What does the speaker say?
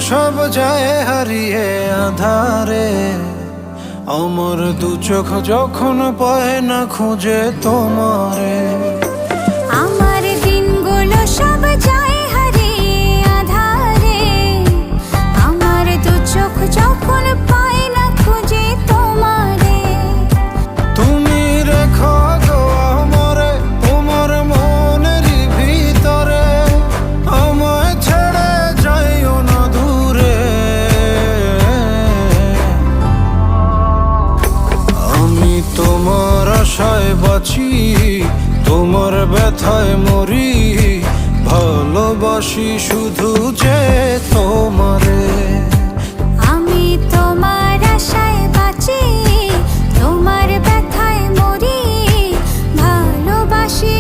সব যায় হারিয়ে আধারে। আমার দু চোখ যখন পায় না খুঁজে তোমারে। আমার দিনগুলো সব যায় হারিয়ে আধারে। আমার দু চোখ যখন পায় না খুঁজে তোমারে। তুমি রেখো গো আমারে তোমার মনেরই ভিতরে, আমায় ছেড়ে যাইও না দূরে। আমি তোমার আশায় বাঁচি, তোমার ব্যথায় মরি, ভালোবাসি শুধু যে তোমারে।